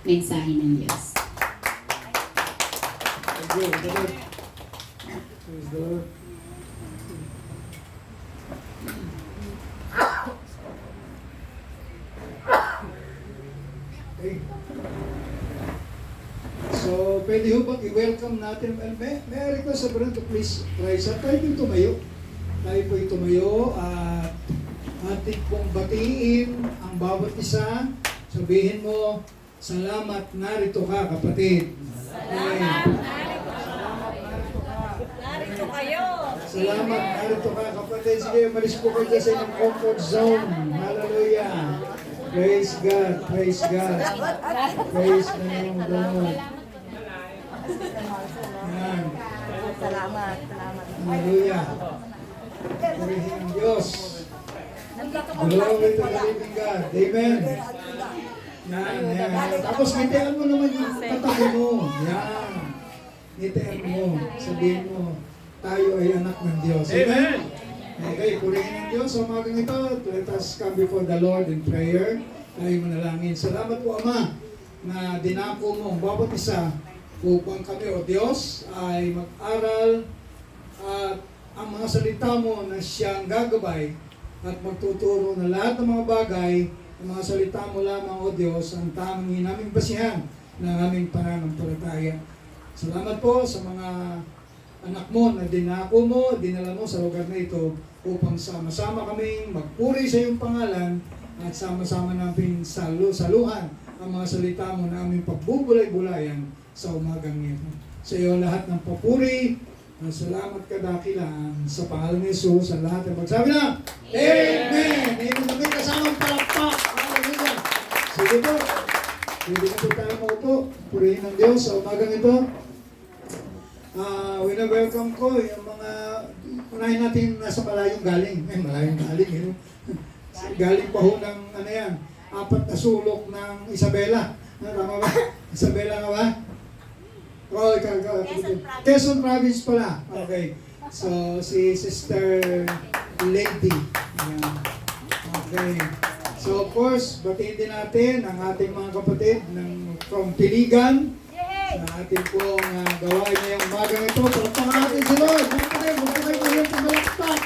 mensahe ng Diyos. Praise the Lord. Praise the Lord. Okay. So, pwede ho bang i-welcome natin? May I request sa to please rise up. Tayo po'y tumayo. Tayo po'y tumayo at ating pong batiin ang bawat isa. Sabihin mo, salamat, narito ka, kapatid. Salamat, narito kayo. Salamat, narito ka, kapatid. Sige, umalis po kayo dyan sa inyong comfort zone. Hallelujah. Praise God, praise God. Praise the name of the Lord. Yan. Salamat. Hallelujah. Purihin ang Diyos. Glory to the living God. Amen. Yan. Tapos ngitian mo naman yung katabi mo. Yan. Ngitian mo. Sabihin mo, tayo ay anak ng Diyos. Amen. Okay, purihin ang Diyos. Sa umagang ito, let us come before the Lord in prayer. Tayo manalangin. Salamat po, Ama, na dinako mo ang bawat isa upang kami, O Diyos, ay mag-aral at ang mga salita mo na siyang gagabay at magtuturo na lahat ng mga bagay, ang mga salita mo lamang, O Diyos, ang tamang naming basihan ng aming pananampalataya. Salamat po sa mga anak mo na dinako mo, dinala mo sa lugar na ito upang sama-sama kaming magpuri sa iyong pangalan at sama-sama namin saluhan ang mga salita mo na aming pagbubulay-bulayan sa umagang ito. Sa iyo lahat ng papuri, salamat kadakilaan sa pangalan ni Jesus sa lahat ng magsabi na Amen! Amen! May kasamang palakpak! Hallelujah! Sige po, hindi na po tayo maupo. Purihin ng Diyos sa umagang ito. Wina-welcome ko yung mga unahin natin nasa malayong galing. Malayong galing, you know? Galing pa ho ng, 4 na sulok ng Isabela. Tama ba? Isabela nga ba? Oh, Quezon Province pala. Okay. So, si Sister Lady. Ayan. Okay. So, of course, batiin din natin ang ating mga kapatid from Piligan. Sa ating pong gawain ngayong umagang ito. Palakpakan natin si Lord. Huwag kayo mayroon pamalakpak.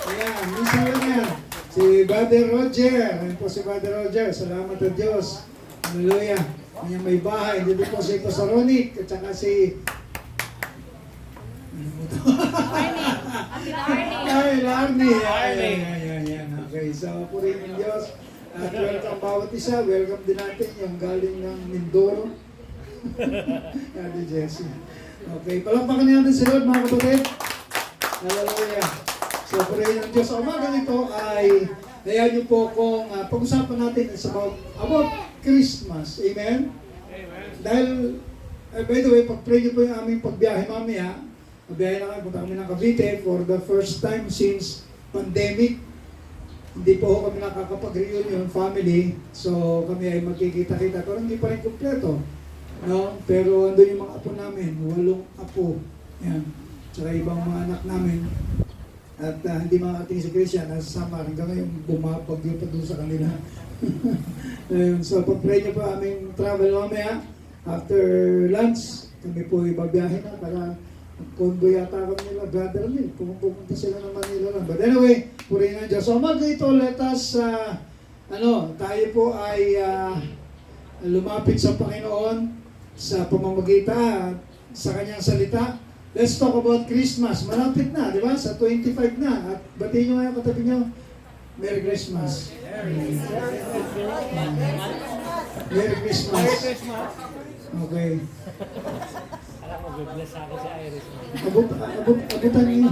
Ayan, minsan lang yan. Si Brother Roger. Ayan po si Brother Roger. Salamat sa Diyos. Hallelujah. Kanyang may bahay. Dito po si Pasaronic. At saka si... Larnie. Ayan. Okay, so purihin ng Diyos. At welcome bawat isa. Welcome din natin yung galing ng Mindoro. Ate Jessie. Okay, palakpakan natin si Lord mga kapatid. Hallelujah. So, purihin ng Diyos. Sa umagang ito ay hayaan niyo po kung pag-usapan natin about Christmas. Amen? Amen. Dahil, by the way, pag-pray niyo po yung aming pagbiyahe mamaya. Magbiyahe na kami, punta kami ng Cavite for the first time since pandemic. Hindi po kami nakakapag-reunion family. So, kami ay magkikita-kita. Pero hindi pa rin kumpleto. No? Pero andun yung mga apo namin, 8 apo. Yan. Tsaka ibang mga anak namin. At hindi makakating si Christian, nasa Samar. Hanggang ngayon, bumabagyo pa doon sa kanila. Ayun. So, pag-pray niyo po aming travel mamaya. After lunch, kami po ibabiyahe na. Para convoy yata kami nila. Brother Lee, pumunta sila ng Manila lang. But anyway, purihin ng Diyos. So, umaga ito, let us, tayo po ay lumapit sa Panginoon sa pamamagitan sa kanyang salita. Let's talk about Christmas. Malapit na, di ba? Sa 25 na. At batiin nyo nga yung katabi nyo. Merry Christmas. Merry Christmas. Okay. Alam mo, bless ako si Iris. Abutan nyo.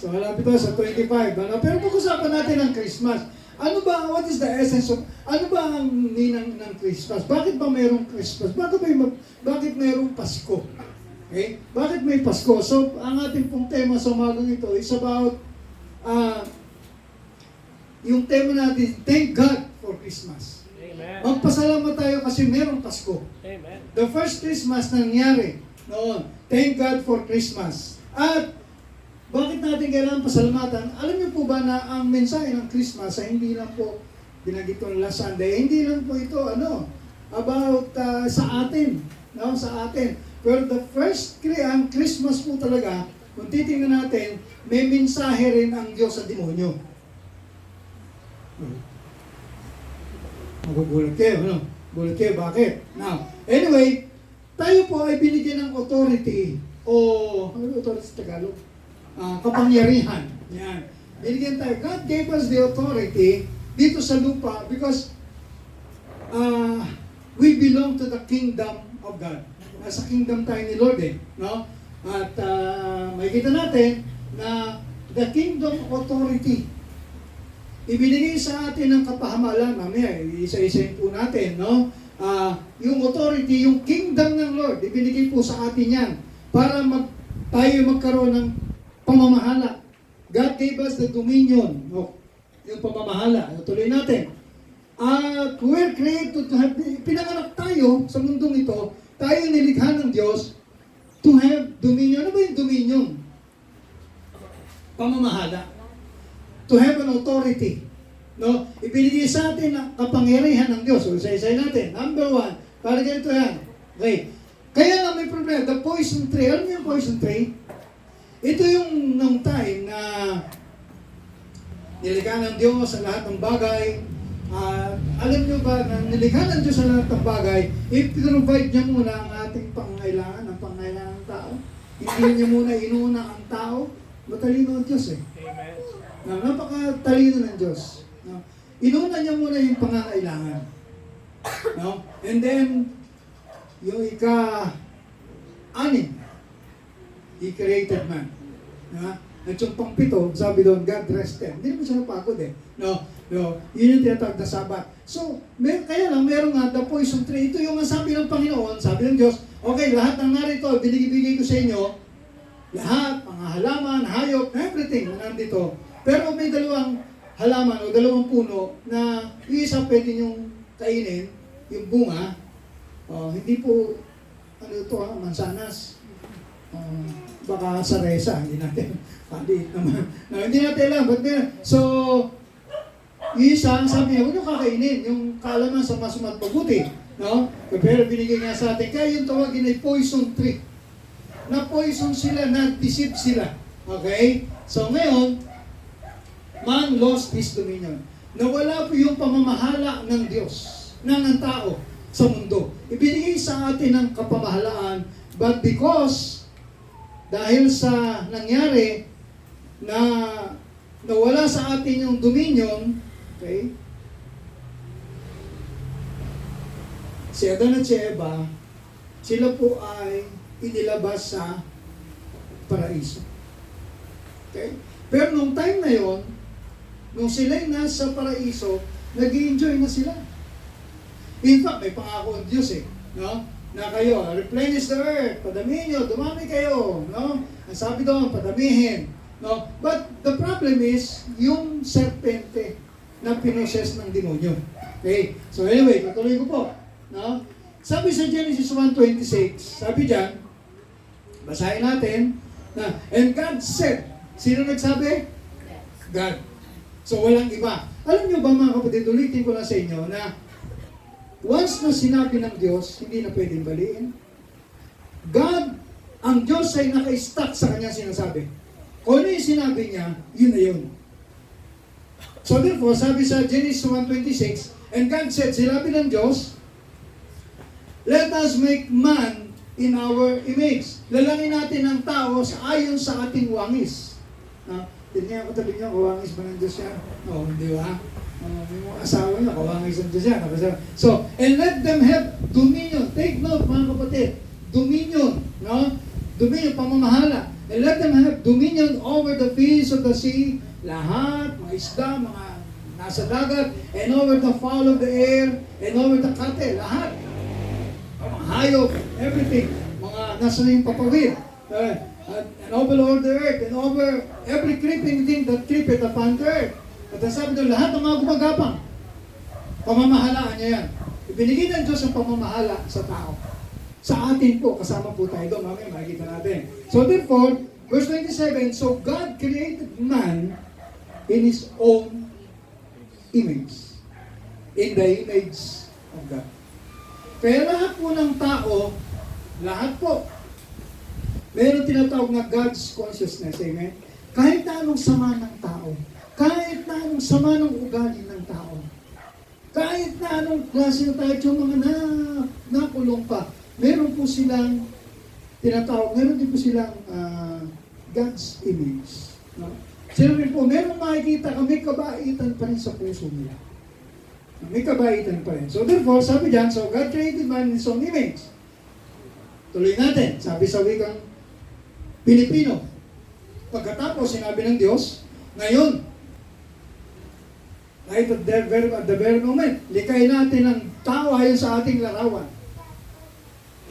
So, malapit na sa 25. Pero pag-usapan natin ang Christmas. What is the essence of, ano ba ang ninang ng Christmas? Bakit ba mayroong Christmas? Bakit mayroong Pasko? Okay? Bakit may Pasko? So, ang ating pong tema sa umagang ito is about, yung tema natin, thank God for Christmas. Amen. Magpasalamat tayo kasi mayroong Pasko. Amen. The first Christmas na nangyari noon, thank God for Christmas. At bakit natin kailangan pasalamatan? Alam niyo po ba na ang mensahe ng Christmas ay hindi lang po binanggit ko last Sunday, hindi lang po ito, about sa atin, no? Sa atin. Pero the first, ang Christmas po talaga, kung titingnan natin, may mensahe rin ang Diyos sa demonyo. Magugulat kayo, ano? Gulat kayo, bakit? Now, anyway, tayo po ay binigyan ng authority, ano authority sa Tagalog? Kapangyarihan. Yan. Binigyan tayo. God gave us the authority dito sa lupa because we belong to the kingdom of God. Nasa kingdom tayo ni Lord no? At makikita natin na the kingdom authority ibinigay sa atin ng kapahamalan. Mamaya, isa-isayin po natin, no? Yung authority, yung kingdom ng Lord, ibinigay po sa atin yan para tayo magkaroon ng pamamahala. God gave us the dominion, no? Yung pamamahala. Tuloy natin. At we're created to have, pinanganak tayo sa mundong ito, tayo nilikha ng Diyos to have dominion. Ano ba yung dominion? Pamamahala. To have an authority. No? Ibinigay sa atin ang kapangyarihan ng Diyos. So, isa-isay natin. Number one, para ganito yan. Okay. Kaya lang may problema. The poison tree. Alam niyo yung poison tree? Ito yung nung time na nilikha ng Diyos sa lahat ng bagay. Alam niyo ba na nilikha ng Diyos sa lahat ng bagay, i-provide niya muna ang ating pangailangan, ang pangailangan ng tao. Hindi niya muna inuna ang tao. Matalino ang Diyos Amen. Napakatalino ng Diyos. No? Inuna niya muna yung pangangailangan. No? And then, yung ika-anim, He created man. At yung pang-pito, sabi doon, God rested. Hindi naman siya napagod No? Yun yung tinatawag na Sabat. So, kaya lang, meron nga the poison tree. Ito yung sabi ng Panginoon, sabi ng Diyos, okay, lahat ng narito, binigay ko sa inyo, lahat, mga halaman, hayop, everything na nandito. Pero may dalawang halaman o dalawang puno na yung isa pwede nyong kainin, yung bunga. Hindi po, mansanas. Baka saresa, hindi natin, paliit naman. No, hindi natin alam. So, yung isa, sabi niya, huwag nyo kakainin, yung kaalaman sa mas mabuti. No? Pero binigay nga sa atin, kaya yung tawagin ay poison tree. Na poison sila, na-deceive sila. Okay? So ngayon, man lost his dominion. Nawala po yung pamamahala ng Diyos, ng tao sa mundo. Ibinigay sa atin ang kapamahalaan, but because, dahil sa nangyari, na nawala sa atin yung dominion, okay? Si Adan at si Eva, sila po ay inilabas sa paraiso. Okay? Pero nung time na yon, nung sila'y nasa paraiso, nag-i-enjoy na sila. In fact, may pangako ang Diyos no? Na kayo, replenish the earth, padamihin nyo, dumami kayo, no? Ang sabi doon, padamihin, no? But the problem is, yung serpente na pinoses ng demonyo. Okay? So anyway, patuloy ko po, no? Sabi sa Genesis 1:26, sabi dyan, basahin natin, na, and God said, sino nagsabi? God. So walang iba. Alam nyo ba mga kapatid, ulitin ko lang sa inyo na once na sinabi ng Diyos, hindi na pwedeng baliin. God, ang Diyos ay naka-stuck sa kanya sinasabi. Kung ano yung sinabi niya, yun na yun. So therefore, sabi sa Genesis 1:26, and God said, sinabi ng Diyos, let us make man in our image. Lalangin natin ang tao ayon sa ating wangis. Tingnan ko tabi niyo, kawangis ba ng Diyos yan? Oo, di ba? May mga asawa niya, kawangis ng Diyos yan. So, and let them have dominion. Take note, mga kapatid. Dominion, no? Dominion, pamamahala. And let them have dominion over the fish of the sea. Lahat, mga isda, mga nasa dagat, and over the fowl of the air, and over the cattle. Lahat. Mga hayop, everything. Mga nasa yung papawid. And over the earth, and over every creeping thing that creepeth upon the earth. At ang sabi doon, lahat ng mga gumagapang, pamamahalaan niya yan. Ibinigay ng Diyos ang pamamahala sa tao. Sa atin po, kasama po tayo doon, mamaya makikita natin. So therefore, verse 27, so God created man in His own image. in the image of God. Kaya lahat po ng tao, lahat po, meron tinatawag na God's consciousness, amen? Kahit na anong sama ng tao, kahit na anong sama ng ugali ng tao, kahit na anong klase na tayo, yung mga nakulong pa, meron po silang tinatawag, meron din po silang God's image. No? Sinabi po, meron makikita kami kabaitan pa rin sa puso nila. May kabaitan pa rin. So therefore, sabi diyan, so God created man in his own image. Tuloy natin, sabi sa wikang Pilipino. Pagkatapos, sinabi ng Diyos, ngayon, right at the very moment, likay natin ang tao ayon sa ating larawan.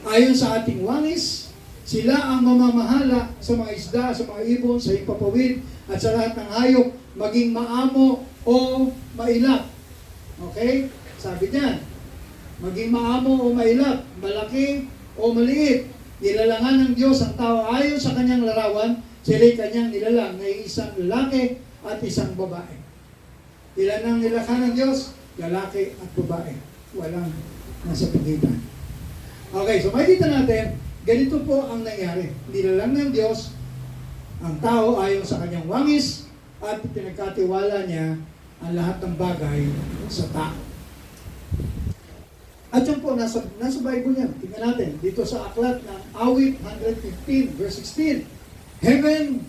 Ayon sa ating wangis, sila ang mamamahala sa mga isda, sa mga ibon, sa ipapawid, at sa lahat ng hayop, maging maamo o mailap. Okay? Sabi niyan, maging maamo o mailap, malaki o maliit. Nilalangan ng Diyos ang tao ayon sa kanyang larawan, sila'y kanyang nilalang na isang lalaki at isang babae. Ilan ang nilakhan ng Diyos? Lalaki at babae. Walang nasa pagitan. Okay, so makikita natin, ganito po ang nangyari. Nilalang ng Diyos ang tao ayon sa kanyang wangis at pinagkatiwala niya ang lahat ng bagay sa tao. At yun po, nasa Bible yan. Tingnan natin, dito sa aklat ng Awit 115, verse 16. Heaven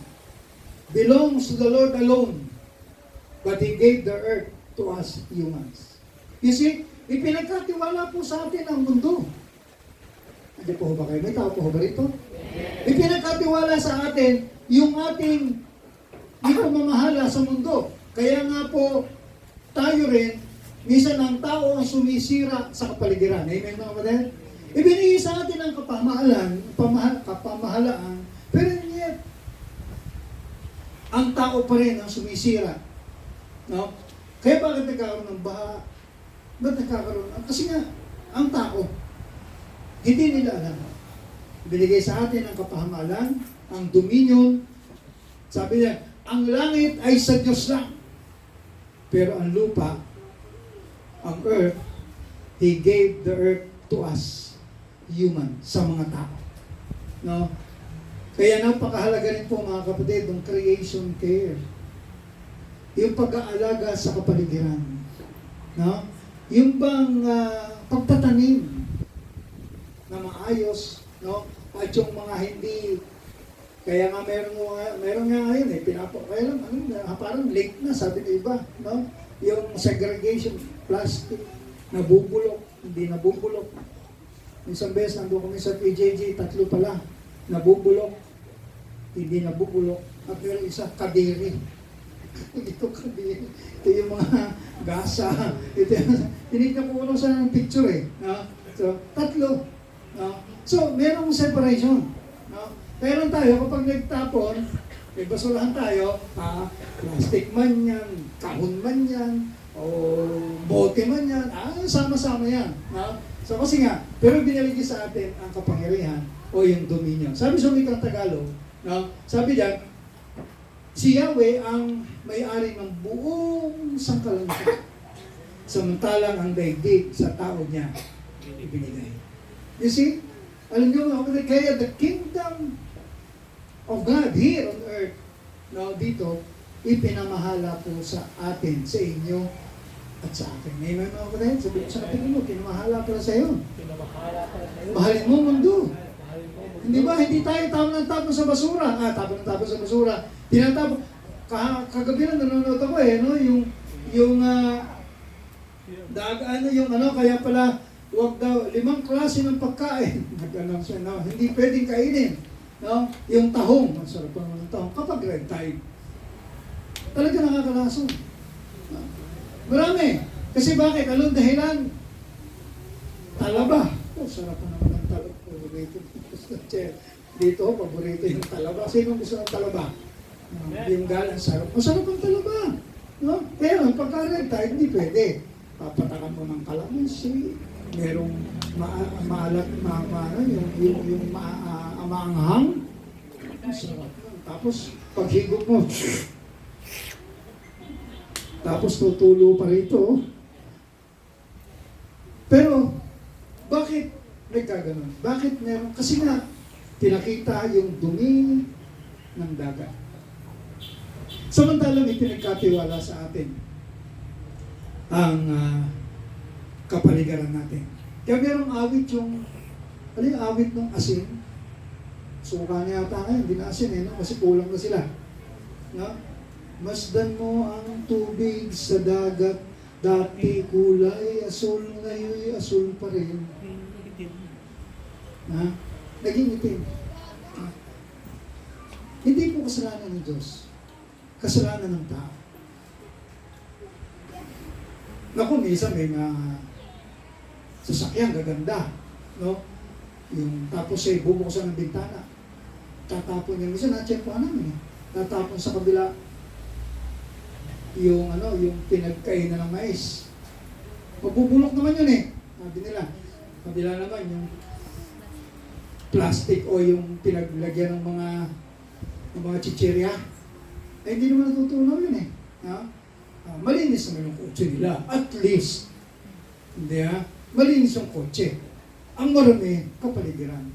belongs to the Lord alone, but He gave the earth to us humans. You see, ipinagkatiwala po sa atin ang mundo. Hindi po ba kayo? May tao po ba rito? Ipinagkatiwala sa atin yung ating pamamahala sa mundo. Kaya nga po, tayo rin, minsan ang tao ang sumisira sa kapaligiran. Amen mga kapatid? Ibinigay sa atin ang kapamahalaan, pero yet, ang tao pa rin ang sumisira. No? Kaya bakit nagkakaroon ng baha? Ba't nagkakaroon? Kasi nga, ang tao, hindi nila alam. Binigay sa atin ang kapahamalan, ang dominion. Sabi niya, ang langit ay sa Diyos lang. Pero ang lupa, ang earth, He gave the earth to us, human, sa mga tao. No? Kaya napakahalaga rin po mga kapatid, ng creation care. Yung pag-aalaga sa kapaligiran. No? Yung bang pagtatanim na maayos, no? At yung mga hindi, kaya nga meron nga ngayon kaya lang, parang late na, sabi ng iba, no? Yung segregation, plastic, nabubulok, hindi nabubulok. Isang beses, nandun kami sa PJJ, 3 pala, nabubulok, hindi nabubulok, at meron isa, kadiri. Ito kadiri. Ito yung mga gasa. Tinignan ko ulo sa picture no? So, 3. No? So, merong separation. No? Pero tayo, kapag nagtapon, may basurahan tayo, plastic man yan, kahon man yan, o bote man yan, sama-sama yan. No? So kasi nga, pero binaligi sa atin ang kapangyarihan o yung dominion. Sabi sa wikang Tagalog, no? Sabi diyan, si Yahweh ang may-ari ng buong sangkalangitan. Samantalang ang daigdig sa tao niya ibinigay. You see? Alam niyo mga, kaya the kingdom of God here on earth, no, dito, ipinamahala po sa atin, sa inyo, at sa akin. Amen mga kapatid? Sabi ko sa kapatid mo, pinamahala pala sa iyo. Mahalin mo mundo. Hindi ba? Hindi tayo tapon sa basura. Tapon sa basura. Tinatapon. Kagabi na nanonood ako no? Yung kaya pala, huwag daw, 5 klase ng pagkain. Nag-announce siya, no? Hindi pwedeng kainin. No? Yung tahong, masarap pa naman ng tahong, kapag red tide. Talaga nakakalason. No? Marami. Kasi bakit? Anong dahilan? Talaba. Sarap pa naman ng talaba. Paborito. Dito, paborito yung talaba. Sino gusto ng talaba? No? Yung galang sarap. Masarap ang talaba. No? Pero pagka-red tide, hindi pwede. Papatakan mo ng kalamansi. Merong maalat, yung maanghang. Masarap. Tapos, paghigop mo, tapos tutulo pa rito. Pero, bakit nagkaganon? Bakit meron? Kasi nga, pinakita yung dumi ng dagat. Samantalang ipinagkatiwala sa atin ang kapaligiran natin. Kaya merong awit yung, ano yung awit ng asin? Suka niya yata ngayon, hindi na asin no? Kasi kulang na sila. No? Masdan mo ang tubig sa dagat, dati kulay asul, ngayon asul pa rin. Ha? Naging itim. Hindi po kasalanan ng Diyos. Kasalanan ng tao. Naku, minsan may mga sasakyan gaganda, no? Yung tapos ay bubuksan ng bintana. Tatapon niya. Minsan na-check po namin eh. Tatapon sa kabila yung yung pinagkainan ng mais. Magbubulok naman yun eh. Sabi nila. Kabila naman yung plastic o yung pinaglagyan ng mga chichirya. Eh, hindi naman natutunaw yun eh. Ha? Malinis naman yung kotse nila. At least. Hindi ha? Malinis yung kotse. Ang marami, kapaligiran.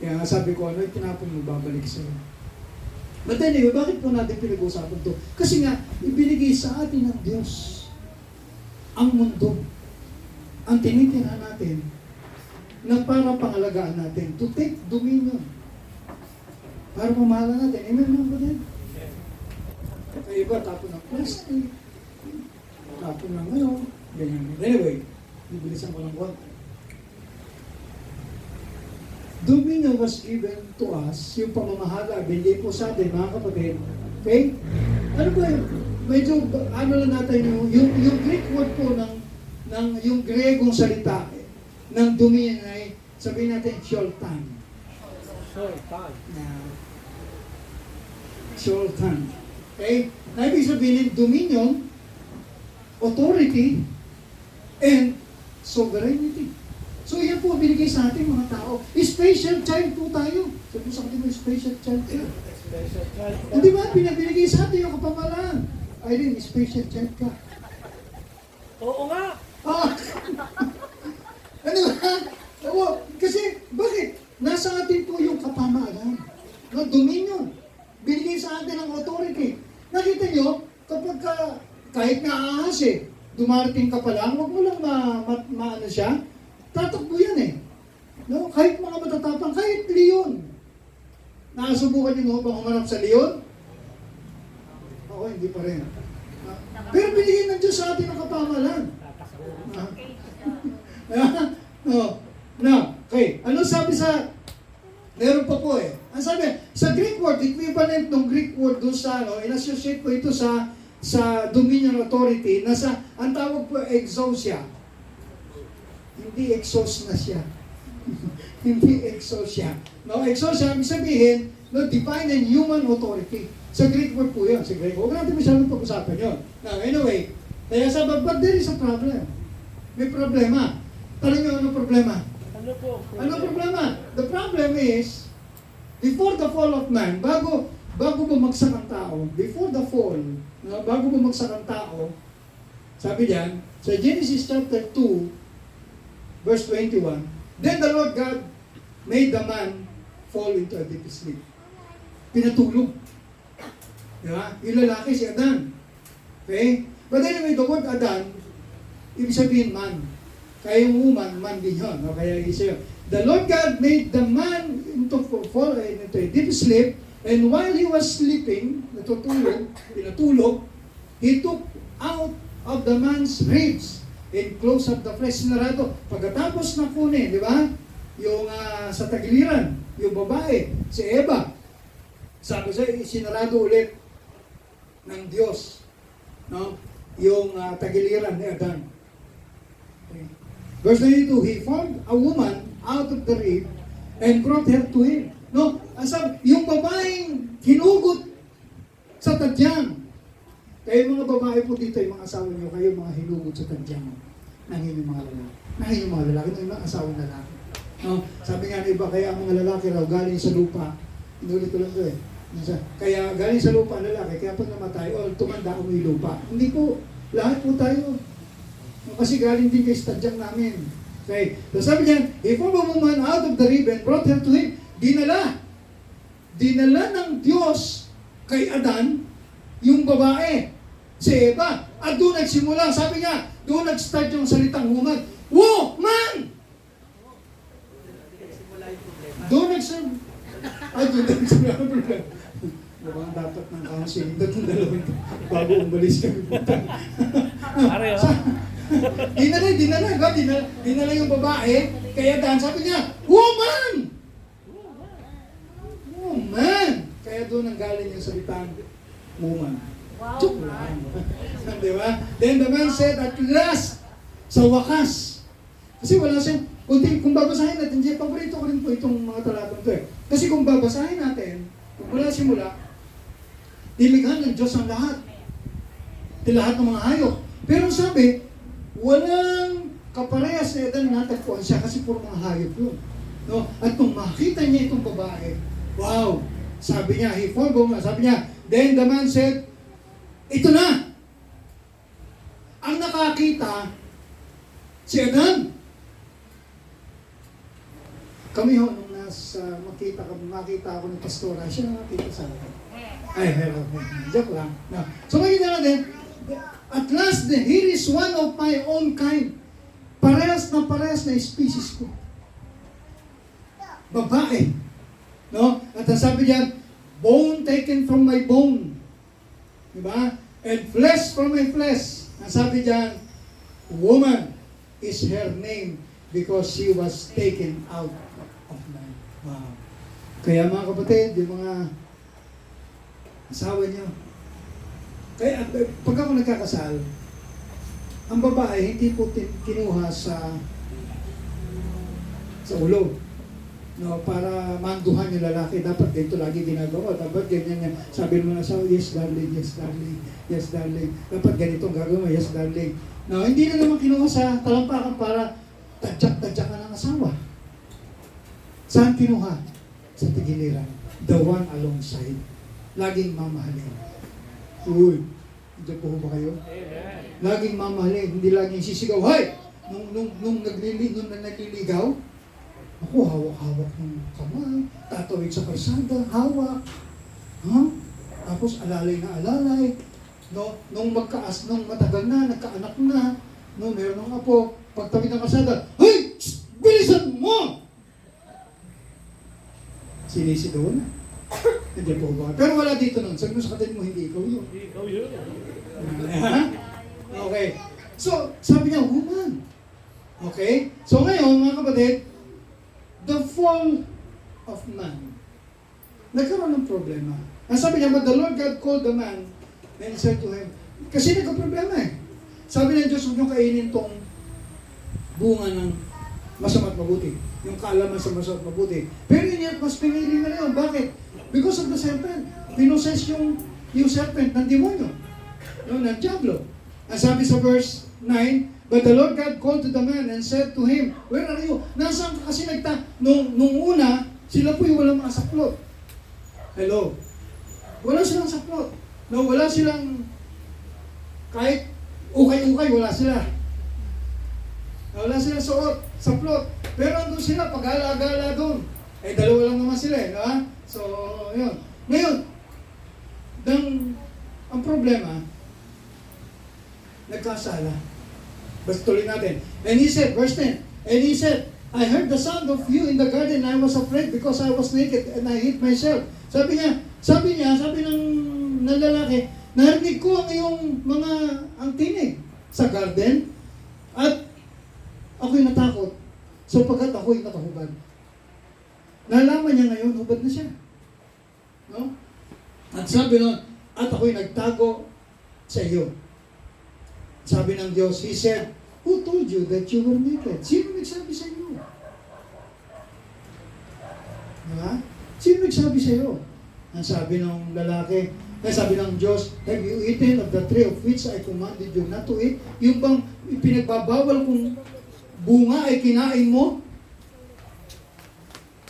Kaya sabi ko, tinapon mo, babalik sa'yo. But anyway, bakit po natin pinag-uusapan to? Kasi nga, ibinigay sa atin ng Diyos ang mundo. Ang tinitirhan natin na para pangalagaan natin to take dominion. Para pamahalan natin. Amen mo ba din? Kaya iba, tapon ng plastic, tapon ng ganyan. Anyway, bibilisan ko ng konti. Dominion was given to us, yung pamamahala, binigay po sa atin, mga kapatid. Okay? Ano ba yun? Medyo, lang natin yung Greek word po yung Gregong salita ng dominion ay, sabihin natin, Sholtan. Sholtan. Okay? Na ibig sabihin, dominion, authority, and sovereignty. So yan po binigay sa ating mga tao. Special child po tayo. Sabi mo sa akin mo, special child ka. Hindi ba, binigay sa atin yung kapamalaan. Ay special child ka. Oo nga! Ano ba? Oo, kasi, bakit? Nasa atin po yung kapamalaan. No, dominion. Binigay sa atin ang authority. Nakita nyo, kapag kahit nga ahas dumarating ka pa lang, huwag mo lang maano siya, tatakbo yan No? Kahit mga matatapang, kahit leon. Nakasubukan nyo bang humanap sa leon? Ako, hindi pa rin. Pero binigyan ng Diyos sa atin ang kapamalan. Okay. Ano sabi sa... Meron pa po Ang sabi, sa Greek word, equivalent ng Greek word doon sa, in-associate ko ito sa dominion authority, ang tawag po, exousia. Hindi exhaust na siya. Hindi exhaust siya. Exousia, ibig sabihin, divine and human authority. Sa Greek word po yun. Sa Greek word. Huwag natin masyadong pag-usapan yun. Now, anyway, kaya sabi, but there is a problem. May problema. Tanong nyo, ano problema? Ano po? Ano problema? The problem is, before the fall of man, bago bumagsak ang tao, before the fall, bago bumagsak ang tao, sabi diyan, sa Genesis chapter 2, verse 21, then the Lord God made the man fall into a deep sleep. Pinatulog. Diba? Yung lalaki si Adan. Okay? But anyway, the word Adan, ibig sabihin man. Kaya yung woman, man din yun. Kaya isa yun. The Lord God made the man fall into a deep sleep, and while he was sleeping, pinatulog, he took out of the man's ribs and closed up the flesh. Sinarado. Pagkatapos na kunin, di ba? Yung sa tagiliran, yung babae, si Eva, sabi sa'yo, sinarado ulit ng Diyos. No? Yung tagiliran ni Adan. Okay. Verse 92, he formed a woman out of the rib and brought her to him. No? Asab, yung babaeng hinugot sa tadyang. Kayo mga babae po dito, yung mga asawa niyo, kayo mga hinugot sa tadyang ng inyong mga lalaki. Ng inyong mga lalaki, ng mga asawang lalaki. No? Sabi nga ng iba, kaya ang mga lalaki raw galing sa lupa. Inulit ko lang ito Kaya galing sa lupa ang lalaki, kaya pag namatay, tumanda umoy lupa. Hindi po, lahat po tayo. Kasi galing din kay stadyang namin. Okay. So sabi niya, he formed a woman out of the rib and brought her to him. Dinala ng Diyos kay Adan yung babae, si Eva. At doon nagsimula, sabi niya, doon nag-start yung salitang woman. Woman! Doon nagsimula. Doon nagsimula ang problema. Mukhang dapat ng counseling doon dalawin bago umalis kami punta. Pare, oh. Dinala yung babae, kaya Dan sabi niya, woman! Woman! Kaya doon ang galing yung salitang woman. Wow, Joke man. lang. Di ba? Then the man said, at last, sa wakas. Kasi wala siyang, kung babasahin natin, paborito ko rin po itong mga talatang to eh. Kasi kung babasahin natin, kung mula simula, nilikha ng Diyos ang lahat. Lahat ng mga hayop. Pero sabi, walang kaparehas na Adan natagpuan siya kasi puro mga hayop yun. No? At kung makita niya itong babae, wow! Sabi niya, he formed a woman. Sabi niya, then the man said, ito na! Ang nakakita, si Adan. Kami ho, nung makita ako ng pastora, siya nakakita sa akin. Ay, hello. Joke lang. No. So, makikita natin, at last, here is one of my own kind. Parehas na species ko. Babae. No? At ang sabi diyan, bone taken from my bone. Diba? And flesh from my flesh. Ang sabi diyan, woman is her name because she was taken out of man. Wow. Kaya mga kapatid, yung mga asawa niyo, kaya pag ako nagkakasal, ang babae hindi po kinuha sa ulo. No, para manduhan yung lalaki, dapat dito lagi ginagawa. Dapat ganyan yan. Sabi mo na asawa, yes darling, yes darling, yes darling. Dapat ganito ang gagawin, yes darling. No, hindi na naman kinuha sa talampakan para tadyak-tadyakan ng asawa. Saan kinuha? Sa tigiliran. The one alongside. Laging mamahalin. Uy, hindi po ba kayo? Laging mamahalin, hindi laging sisigaw. Hay! Nung nagliligaw, ako hawak-hawak ng kamay, tatawid sa kalsada, hawak. Huh? Tapos alalay na alalay. No, nung matagal na, nagkaanak na, no, meron ng apo, pagtawid ng kalsada, hey! Bilisan mo! Sinisigaw na. Hindi po ba? Pero wala dito nun. Sabi mo sa kapatid mo, hindi ikaw yun. Hindi ikaw yun. Ha? Okay. So, sabi niya, woman. Okay? So ngayon, mga kapatid, the fall of man. Nagkaroon ng problema. Ang sabi niya, but the Lord God called the man and said to him, kasi nagka-problema eh. Sabi ng Diyos, huwag niyong kainin tong bunga ng masama't mabuti. Yung kaalaman sa masama't mabuti. Pero yun mas pinili na yun. Bakit? Because of the serpent. Pinoses yung serpent ng demonyo. Ng diablo. Ang sabi sa verse 9, but the Lord God called to the man and said to him, where are you? Nasaan ka kasi nung una, sila po yung walang mga saplot. Hello? Wala silang saplot. No, wala silang kahit ukay-ukay, wala sila. Wala silang suot, saplot. Pero andun sila, pag-gala-gala doon. Eh, dalawa lang naman sila eh, no? So, yun. Ngayon, ang problema, nagkasala. Basta tuloy natin. And he said, verse 10, and he said, I heard the sound of you in the garden and I was afraid because I was naked and I hid myself. Sabi ng lalaki, narinig ko ang iyong ang tinig sa garden at ako'y natakot sapagkat ako'y nakahubad. Nalaman niya ngayon, hubad na siya. No? At sabi nun, at ako'y nagtago sa iyo. Sabi ng Diyos, He said, who told you that you were naked? Sino nagsabi sa iyo? Diba? Sino nagsabi sa iyo? Ang sabi ng lalaki, sabi ng Diyos, have you eaten of the tree of which I commanded you not to eat? Yung bang pinagbabawal kung bunga ay kinain mo?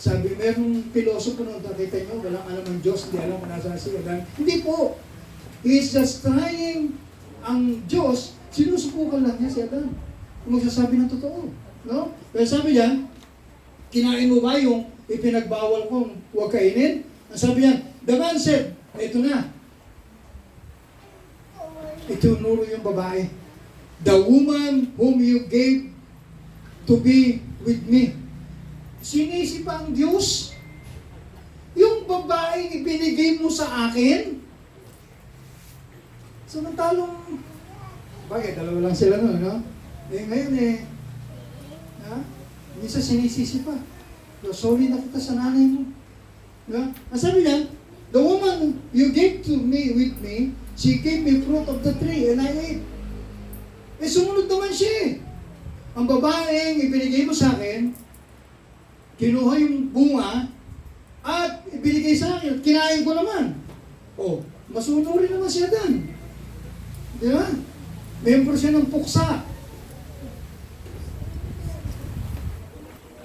Sabi, merong pilosopo nung nakita nyo, walang alam ng Diyos, hindi alam kung nasa si Adan. Hindi po. He is just trying, ang Diyos, sinusubukan lang niya si Adan. kung magsasabi ng totoo. No? Kaya sabi niya, kinain mo ba yung ipinagbawal kong huwag kainin? Ang sabi niya, the man said, ito na. Itunuro yung babae. The woman whom you gave to be with me. Sinisi pa ang Diyos? Yung babaeng ibinigay mo sa akin? Samantalong, bakit? Dalawa lang sila nun, no? Eh, ngayon ha? Minsan sinisisi pa. Sorry na kita sa nanay mo. Diba? Ang sabi niya, the woman you gave to me with me, she gave me fruit of the tree and I ate. Eh, sumunod naman siya eh. Ang babaeng ibinigay mo sa akin, kinuha yung bunga, at ibinigay sa akin, at kinain ko naman. Oh, masunurin naman siya dan. Di ba? Member siya ng puksa.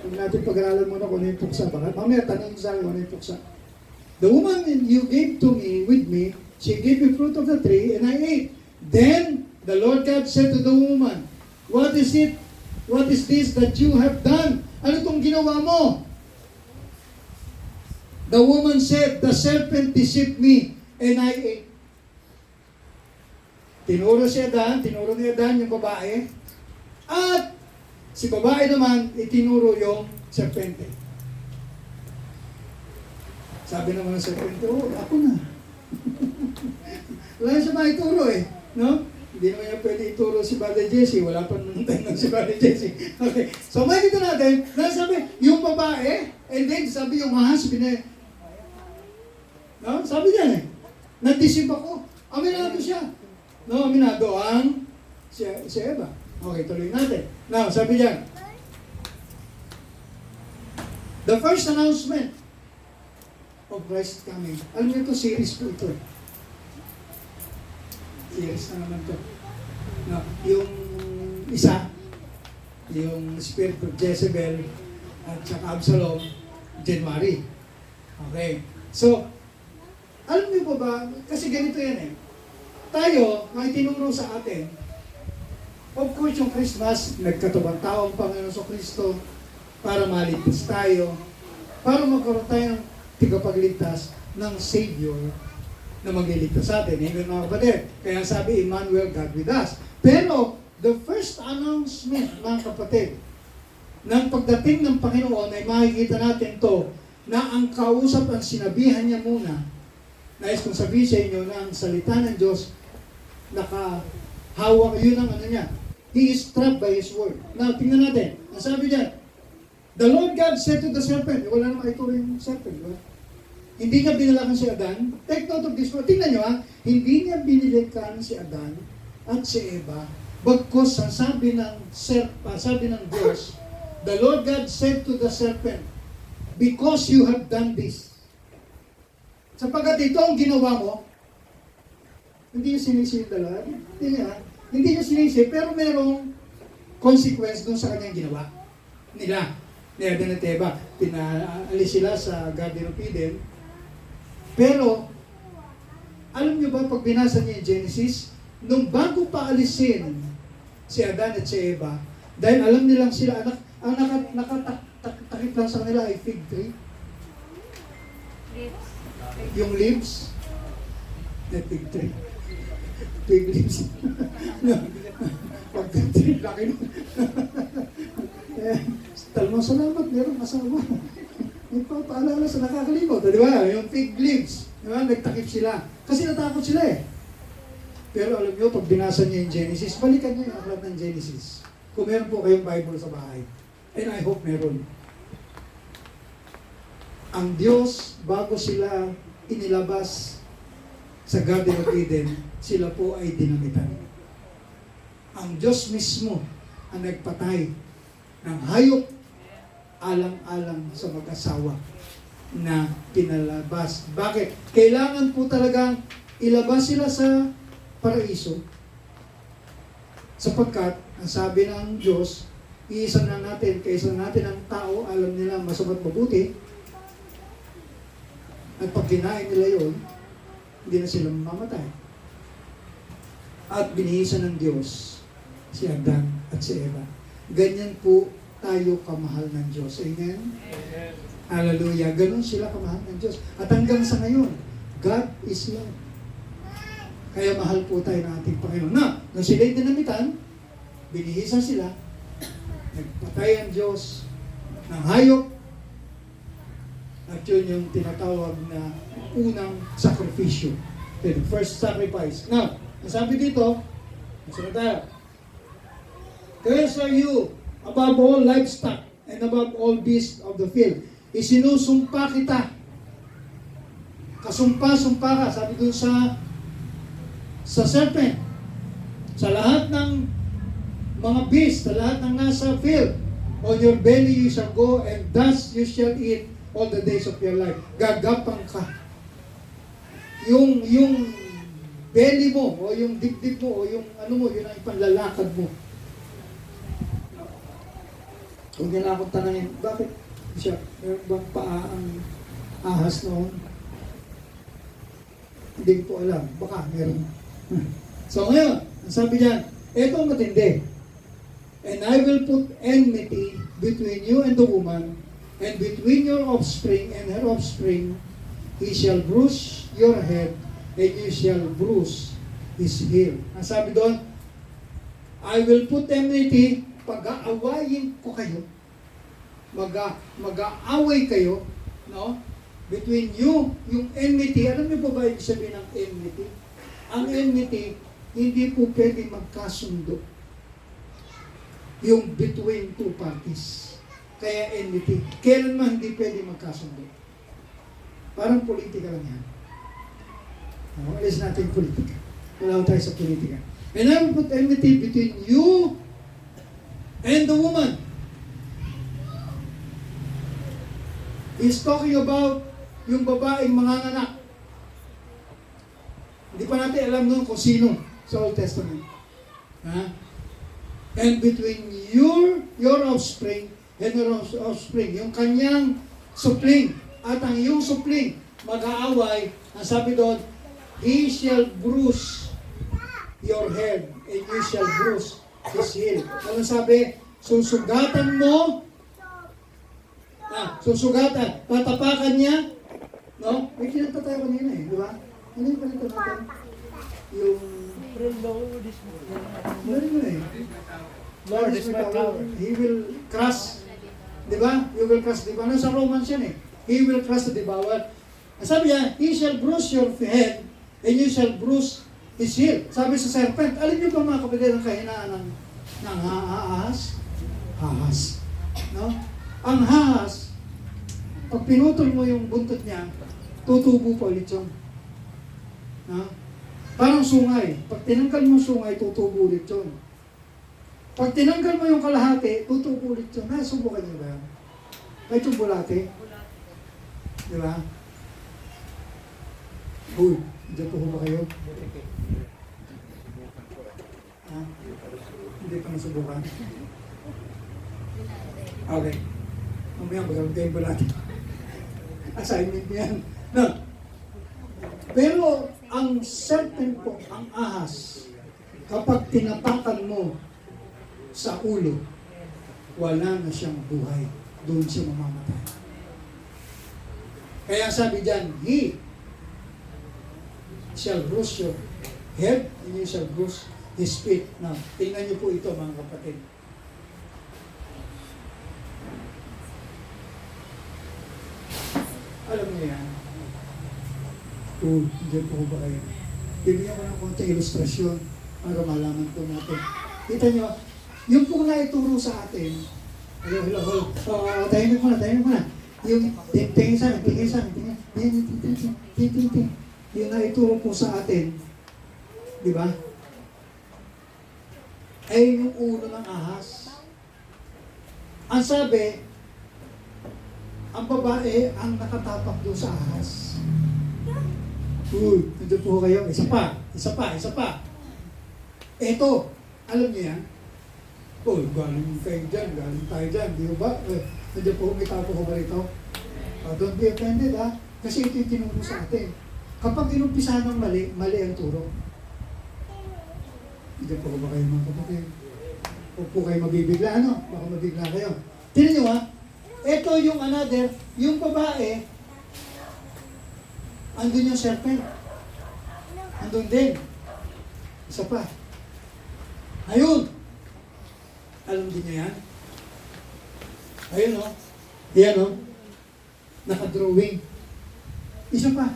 Huwag natin pag-aralan muna kung ano yung puksa. Baka mamaya tanong sa akin kung ano yung puksa. The woman you gave to me, with me, she gave me fruit of the tree, and I ate. Then the Lord God said to the woman, what is it? What is this that you have done? Ano itong ginawa mo? The woman said, the serpent deceived me, and I ate. Tinuro ni Adan yung babae, at si babae naman, itinuro yung serpente. Sabi naman ng serpente, oh, ako na. Wala siya maituro eh, no? Hindi naman niya pwede ituro si Brother Jesse, wala pa nung time ng si Brother Jesse. Okay, so makikita natin, sabi, yung babae, and then sabi yung husband, no? Sabi niya nag-deceive ako. Aminado siya. No, aminado ang si Eva. Okay, tuloy natin. Now, sabi niya, the first announcement of Christ coming. Alam niyo ito, series po ito. Series na naman ito. No, yung isa, yung spirit of Jezebel at saka Absalom, January. Okay. So, alam niyo po ba, kasi ganito yan tayo, may tinuro sa atin, of course yung Christmas, nagkatubang tao ang Panginoon sa Kristo para maligtas tayo, para magkaroon tayo ng tigapagligtas ng Savior na magliligtas sa atin. Amen mga kapatid. Kaya sabi, Emmanuel, God with us. Pero, the first announcement, mga kapatid, ng pagdating ng Panginoon ay makikita natin to na ang kausap, ang sinabihan niya muna, nais kong sabihin sa inyo na ang salita ng Diyos nakahawak, yun ang ano niya. He is trapped by His word. Now, tingnan natin. Ang sabi niya, the Lord God said to the serpent, wala naman ito yung serpent, diba? Hindi niya binalakan si Adan. Take note of this word. Tingnan niyo hindi niya binilikan si Adan at si Eva. Bagkus, ang sabi ng Diyos, the Lord God said to the serpent, because you have done this. Sapagkat ito ang ginawa mo, hindi niya sinisi yung dalawa. Hindi niya sinisi, pero merong consequence dun sa kanyang ginawa. Ni Adan at Eva. Pinaalis sila sa Garden of Eden. Pero, alam niyo ba, pag binasa niyo yung Genesis, nung bago pa alisin si Adan at si Eva, dahil alam nilang sila, ang nakatakip lang sa kanila ay fig tree. Yung leaves, na fig tree. Fig leaves. Pag tree, laki nun. Talmang salamat, meron asawa. Paalala sa nakakalimot. Di ba? Yung fig leaves. Di ba? Nagtakip sila. Kasi natakot sila Pero alam nyo, pag binasa niyo yung Genesis, balikan niyo yung aklat ng Genesis. Kung meron po kayong Bible sa bahay. And I hope meron. Ang Diyos, bago sila inilabas sa Garden of Eden, sila po ay dinamitan. Ang Diyos mismo ang nagpatay ng hayop alang-alang sa mag-asawa na pinalabas. Bakit? Kailangan po talagang ilabas sila sa paraiso sapagkat ang sabi ng Diyos, iisa na natin, kaysa natin ang tao, alam nila masama't mabuti, at pag kinain nila yun, hindi na sila mamamatay. At binihisan ng Diyos si Adan at si Eva. Ganyan po tayo kamahal ng Diyos. Amen? Hallelujah. Ganon sila kamahal ng Diyos. At hanggang sa ngayon, God is love. Kaya mahal po tayo ng ating Panginoon. Na, nung sila'y dinamitan, binihisan sila, nagpatay ang Diyos ng hayop, at yun yung tinatawag na unang sakripisyo. The first sacrifice. Now, nasabi dito, nasunod tayo. Cursed are you above all livestock and above all beasts of the field. Isinusumpa kita. Kasumpa-sumpa ka. Sabi dun sa serpent. Sa lahat ng mga beasts, sa lahat ng nasa field. On your belly you shall go and thus you shall eat all the days of your life. Gagapang ka. Yung belly mo, o yung dibdib mo, o yung ano mo, yun ang ipanlalakad mo. Kung nila akong tanangin, bakit siya, meron bang paa ang ahas noon? Hindi ko alam. Baka meron. So ngayon, ang sabi diyan, eto ang matindi. And I will put enmity between you and the woman, and between your offspring and her offspring. He shall bruise your head, and you shall bruise his heel. Ang sabi doon, I will put enmity, pag-aawayin ko kayo, mag-aaway kayo, no? Between you, yung enmity, alam niyo po ba yung sabihin ng enmity? Ang enmity, hindi po pwede magkasundo. Yung between two parties. Kaya enmity. Kailanman hindi pwede magkasundo. Parang politika lang yan. No, alis natin politika. Wala tayo sa politika. And I will put enmity between you and the woman. He's talking about yung babaeng manganganak. Hindi pa natin alam noon kung sino sa Old Testament. Ha? And between your offspring and your offspring, yung kanyang supling at ang iyong supling, mag-aaway, ang sabi doon, he shall bruise your head and you shall bruise his heel. Ano sabi? Susugatan mo, susugatan, tatapakan niya, no? May kinanta tayo kanina di ba? Ano yung kanita natin? Yung... Lord is my power. He will crush, di ba? You will crush, di ba? Nasa Romans yan He will crush the devourer. Sabi niya, he shall bruise your head and you shall bruise his heel. Sabi sa serpent, alam niyo ba mga kapatid ang kahinaan ng ahas? Ahas. No? Ang ahas, pag pinutol mo yung buntot niya, tutubo pa ulit yun. No? Parang sungay. Pag tinanggal mo sungay, tutubo ulit yun. Pag tinanggal mo yung kalahati, tutubo ulit yun. Nasubukan niyo ba yan? May tubulate. Di ba? Uy, dyan po ba kayo? Ha? Hindi pa nasubukan? Okay. Mamaya magawin kayo bulate. Assignment yan. No. Pero ang serpent po, ang ahas, kapag tinapakan mo sa ulo, wala na siyang buhay. Doon siya mamamatay. Kaya sabi diyan, he shall bruise your head and you shall bruise his feet. Now, tingnan niyo po ito mga kapatid. Alam niyo yan? Diyan po ba kayo? Bibigyan ko ng konting ilustrasyon para malaman po natin. Kita niyo, yung po na ituro sa atin, hello. Tayo muna. Yung tingin sa amin. Yung na ituro po sa atin, di ba? Ay yung ulo ng ahas. Ang sabi, ang babae ang nakatapak doon sa ahas. Nandun po kayo. Isa pa. Eto, alam niyo yan? Galing tayo dyan, di ba? Nandiyan po, may tapo ko ba rito? Don't be offended kasi ito yung tinuro sa atin. Kapag inumpisa ng mali ang turo. Nandiyan po ba kayo mga kapatid? Huwag po kayo mabibigla, ano? Baka mabigla kayo. Tignan nyo ha, ito yung another, yung babae, andun yung serpent. Andun din. Isa pa. Ayun. Alam din niya yan? Ayun o. Yan o. Nakadrawing. Isa pa.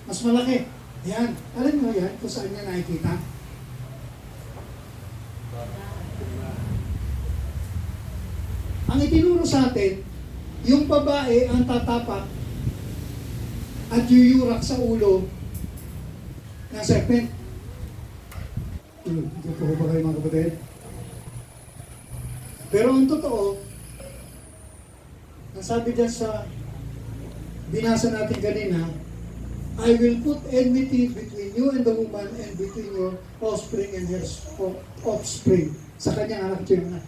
Mas malaki. Yan. Alam mo yan kung saan niya nakikita? Ang itinuro sa atin, yung babae ang tatapak at yuyurak sa ulo ng serpent. Ito po ba kayo mga kapatid? Pero ang totoo, ang sabi dyan sa binasa natin kanina, I will put enmity between you and the woman and between your offspring and her offspring. Sa kanyang anak siya na.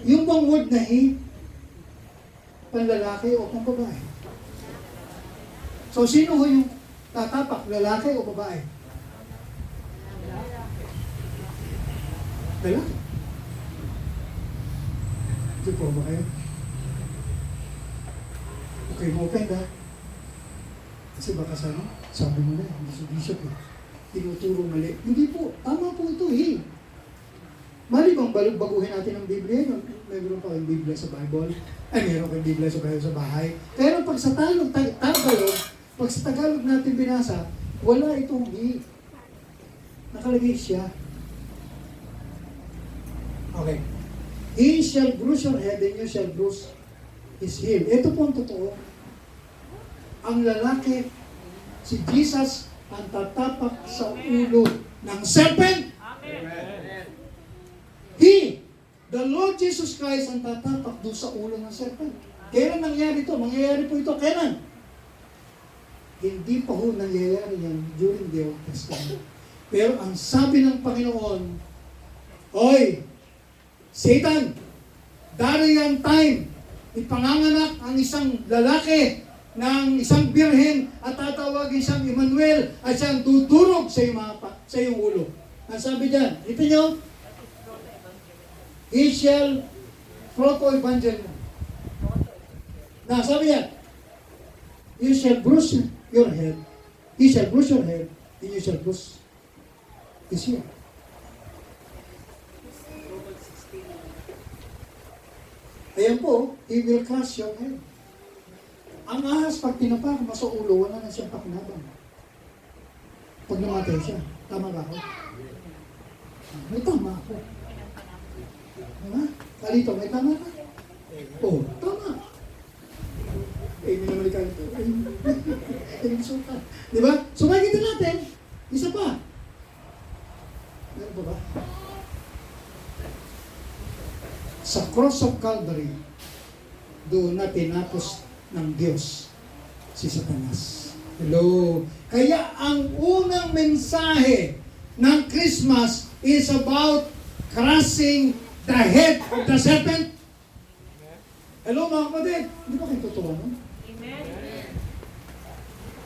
Yung bang word na he, panlalaki o pang babae? So, sino ho yung tatapak, lalaki o babae? Lalaki. Ito po ba kayo? Okay, open ha? Kasi baka sabi mo na, hindi si Bishop eh. Tinuturo mali. Hindi po, tama po ito eh. Mali bang baguhin natin ang Biblia? Mayroon pa kayong Biblia sa Bible? Ay, mayroon kayong Biblia sa Bible sa bahay. Pero pag sa pag sa Tagalog natin binasa, wala itong he. Nakalagay siya. Okay. He shall bruise your head and you shall bruise his heel. Ito po ang totoo. Ang lalaki, si Jesus, ang tatapak sa ulo ng serpent. Amen. He, the Lord Jesus Christ, ang tatapak doon sa ulo ng serpent. Kailan nangyari ito? Mangyayari po ito. Kailan? Hindi pa ho nangyayari yan during the Old Testament. Pero ang sabi ng Panginoon, Oy, Satan, darating ang time, ipanganganak ang isang lalaki ng isang birhen at tatawagin siyang Emmanuel at siyang dudurog sa iyong ulo. Ang sabi dyan, ito nyo, he shall proto-evangel. Na sabi yan, you shall bruise your head, he shall bruise your head, and you shall bruise his heel. Ayan po, he will crush your head. Ang ahas, pag tinapak mo sa ulo, wala na siyang pakinabang. Pag namatay siya, tama ba ako? May tama ako. Diba? Kalito, may tama ka? Oo, tama. Eh, may naman ka ito. Eh, suka. Diba? So, makikita natin, isa pa. Meron ba ba? Sa cross of Calvary, doon na tinapos ng Diyos si Satanas. Hello? Kaya ang unang mensahe ng Christmas is about crushing the head of the serpent. Hello mga kapatid? Hindi ba kayo totoo nun? Amen.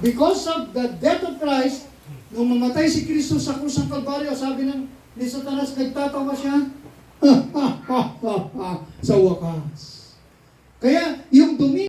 Because of the death of Christ, nung mamatay si Kristo sa krus ng Kalbaryo, sabi ni Satanas, nagtatawa siya, sa wakas. Kaya yung dumi